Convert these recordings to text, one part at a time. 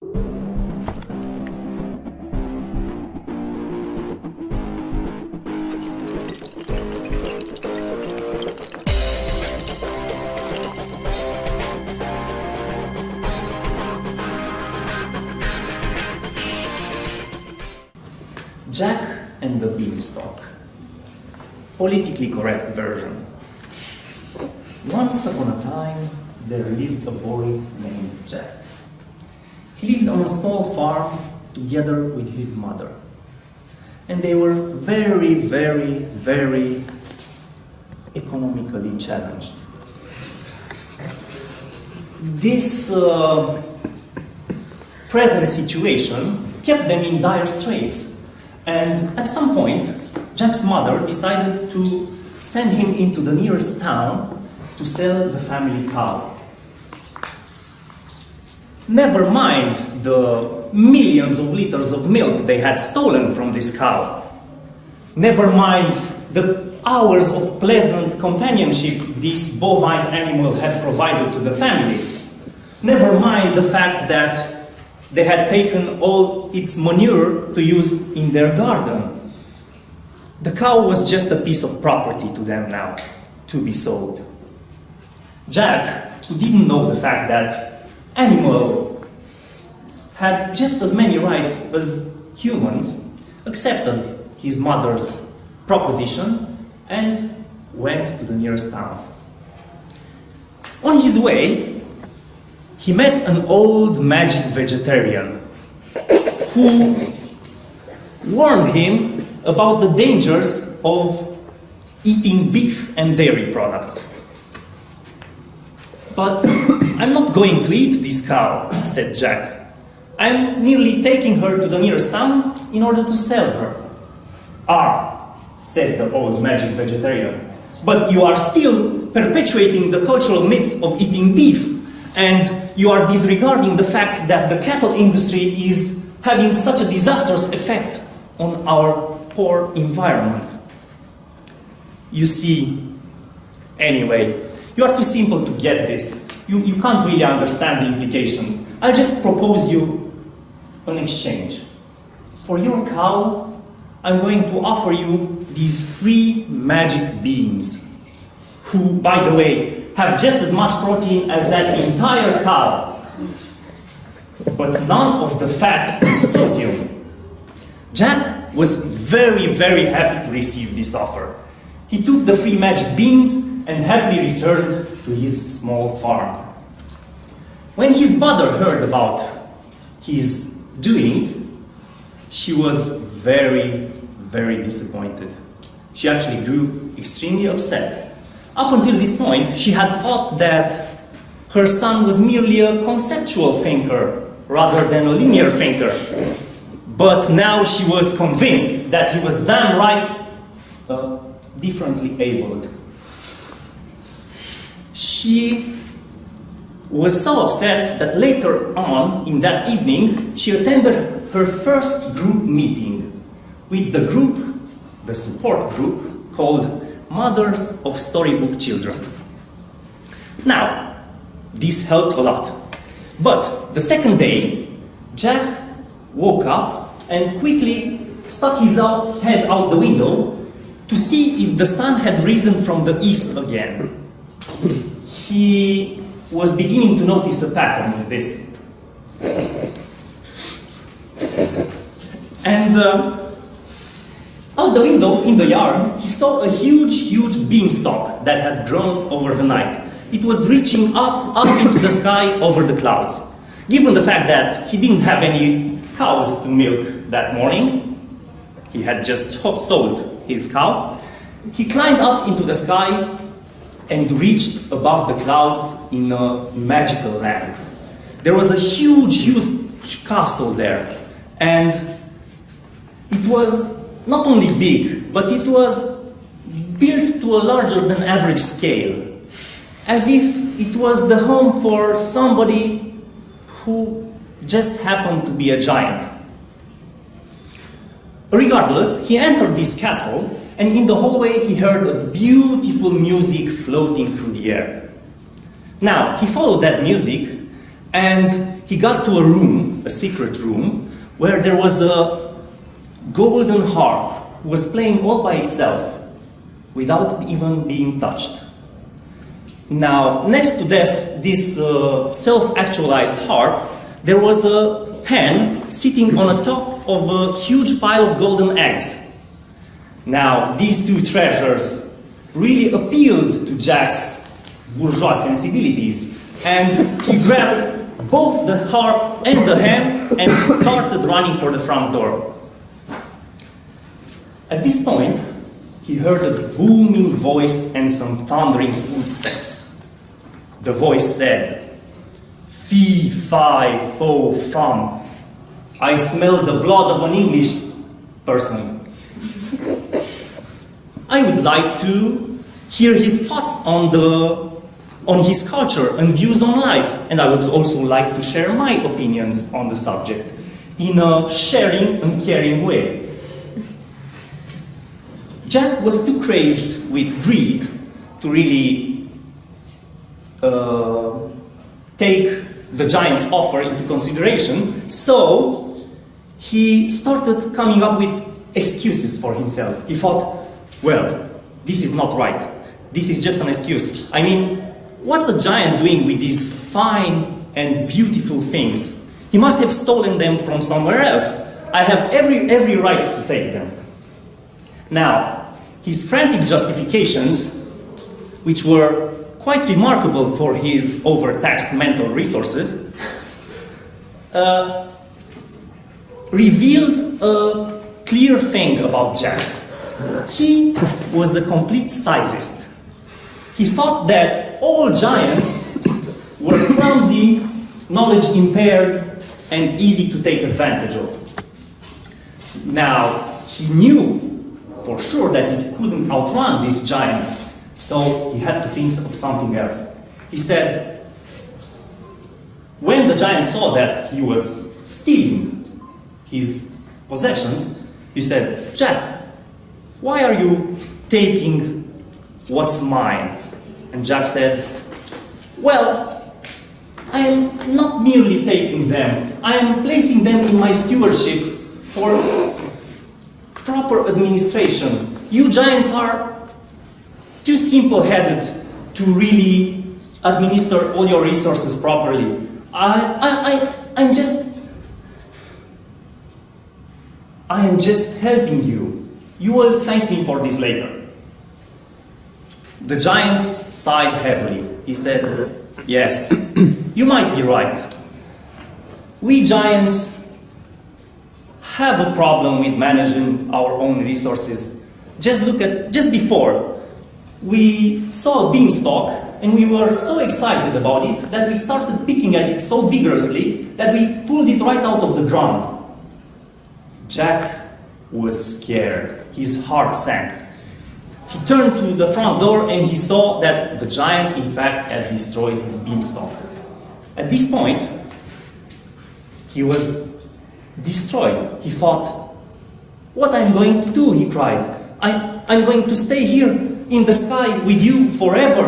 Jack and the Beanstalk. Politically correct version. Once upon a time, there lived a boy named Jack. He lived on a small farm together with his mother. And they were very, very, very economically challenged. This present situation kept them in dire straits. And at some point, Jack's mother decided to send him into the nearest town to sell the family cow. Never mind the millions of liters of milk they had stolen from this cow. Never mind the hours of pleasant companionship this bovine animal had provided to the family. Never mind the fact that they had taken all its manure to use in their garden. The cow was just a piece of property to them now, to be sold. Jack, who didn't know the fact that animals had just as many rights as humans, accepted his mother's proposition and went to the nearest town. On his way, he met an old magic vegetarian who warned him about the dangers of eating beef and dairy products. "But I'm not going to eat this cow," said Jack. "I'm merely taking her to the nearest town in order to sell her." "Ah," said the old magic vegetarian, "but you are still perpetuating the cultural myths of eating beef, and you are disregarding the fact that the cattle industry is having such a disastrous effect on our poor environment." You see, anyway, you are too simple to get this. You can't really understand the implications. I'll just propose you an exchange. For your cow, I'm going to offer you these 3 magic beans, who, by the way, have just as much protein as that entire cow, but none of the fat and sodium. Jack was very, very happy to receive this offer. He took the 3 magic beans and happily returned to his small farm. When his mother heard about his doings, she was very, very disappointed. She actually grew extremely upset. Up until this point, she had thought that her son was merely a conceptual thinker rather than a linear thinker. But now she was convinced that he was damn right differently abled. She was so upset that later on in that evening, she attended her first group meeting with the group, the support group, called Mothers of Storybook Children. Now, this helped a lot. But the second day, Jack woke up and quickly stuck his head out the window to see if the sun had risen from the east again. He was beginning to notice a pattern in this. And out the window in the yard, he saw a huge, huge beanstalk that had grown over the night. It was reaching up into the sky over the clouds. Given the fact that he didn't have any cows to milk that morning, he had just sold his cow, he climbed up into the sky and reached above the clouds in a magical land. There was a huge, huge castle there, and it was not only big, but it was built to a larger than average scale, as if it was the home for somebody who just happened to be a giant. Regardless, he entered this castle, and in the hallway he heard a beautiful music floating through the air. Now, he followed that music, and he got to a room, a secret room, where there was a golden harp who was playing all by itself, without even being touched. Now, next to this self-actualized harp, there was a hen sitting on the top of a huge pile of golden eggs. Now, these two treasures really appealed to Jack's bourgeois sensibilities, and he grabbed both the harp and the hen and started running for the front door. At this point, he heard a booming voice and some thundering footsteps. The voice said, "Fee, fi, fo, fum. I smell the blood of an English person. I would like to hear his thoughts on his culture and views on life, and I would also like to share my opinions on the subject in a sharing and caring way." Jack was too crazed with greed to really take the giant's offer into consideration, so he started coming up with excuses for himself. He thought, well, this is not right. This is just an excuse. I mean, what's a giant doing with these fine and beautiful things? He must have stolen them from somewhere else. I have every right to take them. Now, his frantic justifications, which were quite remarkable for his overtaxed mental resources, revealed a clear thing about Jack. He was a complete sizist. He thought that all giants were clumsy, knowledge impaired, and easy to take advantage of. Now, he knew for sure that he couldn't outrun this giant, so he had to think of something else. He said, when the giant saw that he was stealing his possessions, he said, "Jack, why are you taking what's mine?" And Jack said, "Well, I am not merely taking them, I am placing them in my stewardship for proper administration. You giants are too simple-headed to really administer all your resources properly. I'm just helping you. You will thank me for this later." The giant sighed heavily. He said, "Yes, you might be right. We giants have a problem with managing our own resources. Just before, we saw a beanstalk and we were so excited about it that we started picking at it so vigorously that we pulled it right out of the ground." Jack was scared. His heart sank. He turned to the front door and he saw that the giant, in fact, had destroyed his beanstalk. At this point, he was destroyed. He thought, "What I'm going to do?" he cried. I'm going to stay here in the sky with you forever."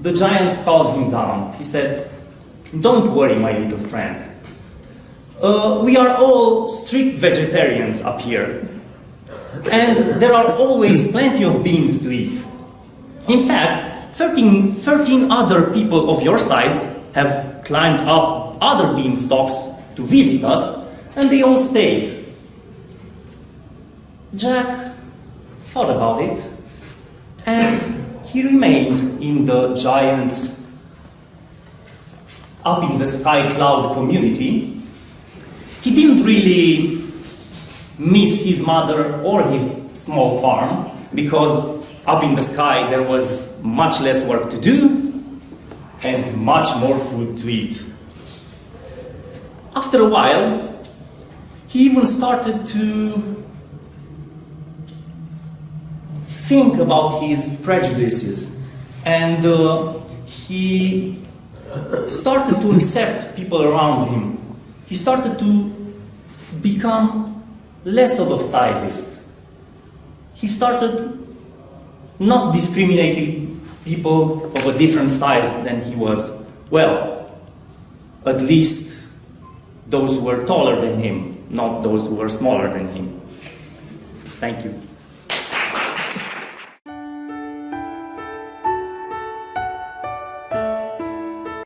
The giant calmed him down. He said, "Don't worry, my little friend. We are all strict vegetarians up here, and there are always plenty of beans to eat. In fact, 13 other people of your size have climbed up other beanstalks to visit us, and they all stayed." Jack thought about it, and he remained in the giant's up in the sky cloud community. He didn't really miss his mother or his small farm, because up in the sky there was much less work to do and much more food to eat. After a while, he even started to think about his prejudices, and he started to accept people around him. He started to become less of a sizist. He started not discriminating people of a different size than he was. Well, At least those who were taller than him, not those who were smaller than him. Thank you.